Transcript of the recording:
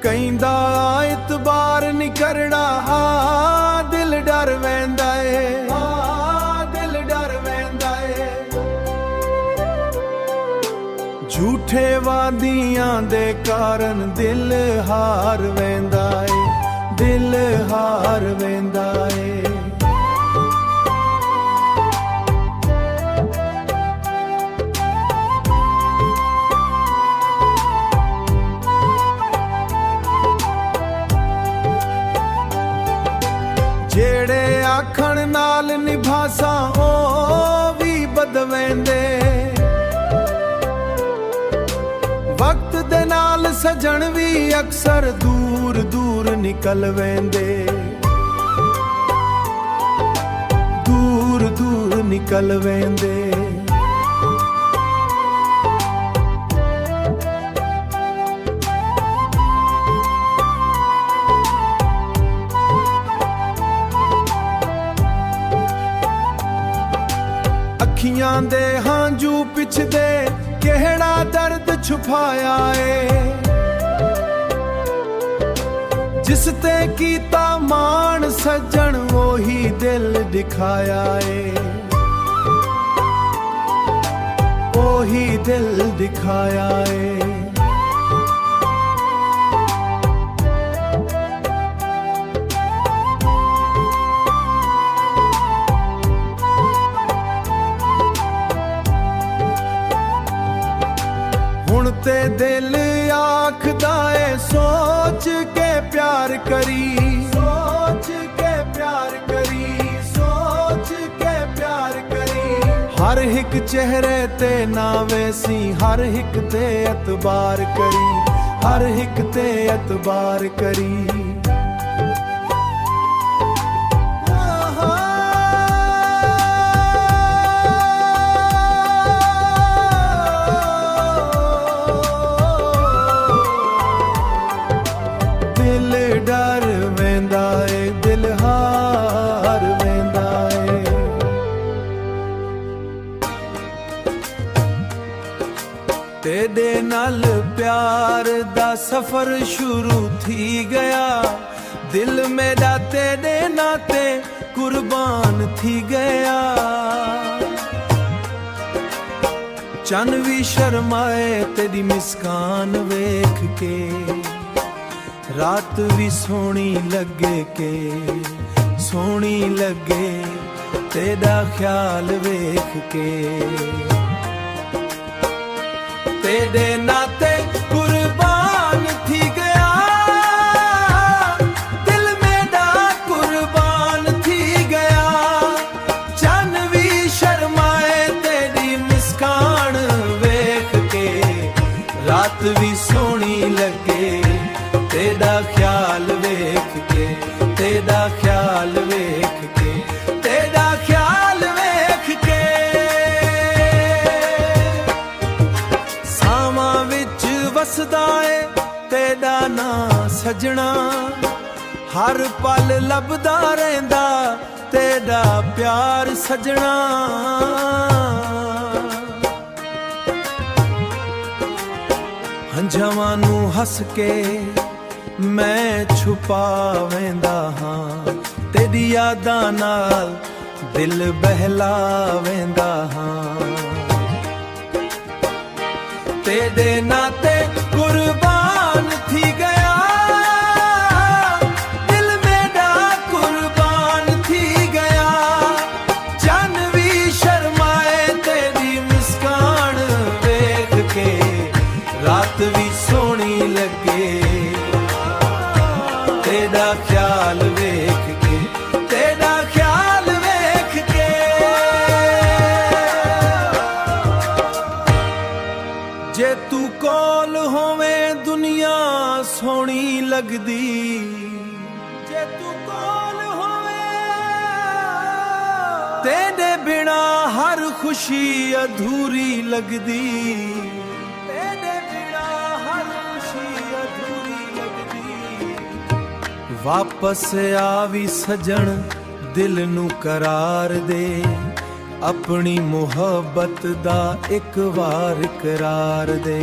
ਕਹਿੰਦਾ ਇਤਬਾਰ ਨੀ ਕਰਨਾ ਆ ਦਿਲ ਡਰ ਵੈਂਦਾ ਏ, ਆ ਦਿਲ ਡਰ ਵੈਂਦਾ ਏ। ਝੂਠੇ ਵਾਦੀਆਂ ਦੇ ਕਾਰਨ ਦਿਲ ਹਾਰ ਵੈਂਦਾ ਏ, ਦਿਲ ਹਾਰ ਵੈਂਦਾ ਏ। ਜਿਹੜੇ ਆਖਣ ਨਾਲ ਨਿਭਾਸਾਂ ਉਹ ਵੀ ਬਦਵੈਂਦੇ, ਵਕਤ ਦੇ ਨਾਲ ਸਜਣ ਵੀ ਅਕਸਰ ਦੂਰ ਦੂਰ ਨਿਕਲ ਵੈਂਦੇ, ਦੂਰ ਦੂਰ ਨਿਕਲ ਵੈਂਦੇ। ਅੱਖੀਆਂ ਦੇ ਹਾਂਜੂ ਪਿਛਦੇ ਕਿਹੜਾ ਦਰਦ ਛੁਪਾਇਆ ਏ, ਜਿਸ ਤੇ ਕੀਤਾ ਮਾਣ ਸੱਜਣ ਉਹੀ ਦਿਲ ਦਿਖਾਇਆ ਏ, ਉਹੀ ਦਿਲ ਦਿਖਾਇਆ ਏ। ਹੁਣ ਤੇ ਦਿਲ ਆਖਦਾ ਏ ਸੋਚ ਕੇ ਪਿਆਰ ਕਰੀ, ਸੋਚ ਕੇ ਪਿਆਰ ਕਰੀ, ਸੋਚ ਕੇ ਪਿਆਰ ਕਰੀ। ਹਰ ਇੱਕ ਚਿਹਰੇ ਤੇ ਨਾ ਵੇਸੀ, ਹਰ ਇੱਕ ਤੇ ਇਤਬਾਰ ਕਰੀ, ਹਰ ਇੱਕ ਤੇ ਇਤਬਾਰ ਕਰੀ। ਦਿਲ ਡਰ ਵੈਂਦਾ ਏ, ਦਿਲ ਹਾਰ ਵੈਂਦਾ ਏ। ਤੇਰੇ ਨਾਲ ਪਿਆਰ ਦਾ ਸਫ਼ਰ ਸ਼ੁਰੂ ਥੀ ਗਿਆ, ਦਿਲ ਮੇਰਾ ਤੇਰੇ ਨਾਤੇ ਕੁਰਬਾਨ ਥੀ ਗਿਆ। ਚੰਨ ਵੀ ਸ਼ਰਮਾਏ ਤੇਰੀ ਮੁਸਕਾਨ ਵੇਖ ਕੇ, ਰਾਤ ਵੀ ਸੋਹਣੀ ਲੱਗੇ ਕੇ, ਸੋਹਣੀ ਲੱਗੇ ਤੇਰਾ ਖਿਆਲ ਵੇਖ ਕੇ। ਤੇਰੇ ਨਾਤੇ ਕੁਰਬਾਨ ਥੀ ਗਿਆ, ਦਿਲ ਮੇਰਾ ਕੁਰਬਾਨ ਥੀ ਗਿਆ। ਚੰਨ ਵੀ ਸ਼ਰਮਾਏ ਤੇਰੀ ਮੁਸਕਾਨ ਵੇਖ ਕੇ, ਰਾਤ ਵੀ ਸੋਹਣੀ ਲੱਗੇ ਤੇਰਾ ਖਿਆਲ ਵੇਖ ਕੇ, ਤੇਰਾ ਖਿਆਲ ਵੇਖ ਕੇ, ਤੇਰਾ ਖਿਆਲ ਵੇਖ ਕੇ। ਸਾਵਾਂ ਵਿੱਚ ਵਸਦਾ ਏ ਤੇਰਾ ਨਾਂ ਸਜਣਾ, ਹਰ ਪਲ ਲੱਭਦਾ ਰਹਿੰਦਾ ਤੇਰਾ ਪਿਆਰ ਸਜਣਾ। ਹੰਝਾਵਾਂ ਨੂੰ ਹੱਸ ਕੇ ਮੈਂ ਛੁਪਾਵੇਂਦਾ ਹਾਂ, ਤੇਰੀ ਯਾਦਾਂ ਨਾਲ ਦਿਲ ਬਹਿਲਾਵੇਂਦਾ ਹਾਂ। ਤੇਰੇ ਨਾਤੇ ਕੁਰਬਾਨ ਥੀ ਗਿਆ, ਦਿਲ ਮੇਰਾ ਕੁਰਬਾਨ ਥੀ ਗਿਆ। ਚੰਨ ਵੀ ਸ਼ਰਮਾਏ ਤੇਰੀ ਮੁਸਕਾਨ ਵੇਖ ਕੇ, ਰਾਤ ਵੀ ਸੋਹਣੀ ਲੱਗੇ ਤੇਰਾ ਖਿਆਲ ਵੇਖ ਕੇ, ਤੇਰਾ ਖਿਆਲ ਵੇਖ ਕੇ। ਜੇ ਤੂੰ ਕੋਲ ਹੋਵੇਂ ਦੁਨੀਆ ਸੋਹਣੀ ਲੱਗਦੀ, ਜੇ ਤੂੰ ਕੋਲ ਹੋਵੇਂ ਤੇਰੇ ਬਿਨਾ ਹਰ ਖੁਸ਼ੀ ਅਧੂਰੀ ਲੱਗਦੀ, ਤੇਰੇ ਬਿਨਾ ਹਰ ਖੁਸ਼ੀ ਅਧੂਰੀ ਲੱਗਦੀ। ਵਾਪਸ ਆ ਵੀ ਸਜਣ ਦਿਲ ਨੂੰ ਕਰਾਰ ਦੇ, ਆਪਣੀ ਮੁਹੱਬਤ ਦਾ ਇੱਕ ਵਾਰ ਇਕਰਾਰ ਦੇ।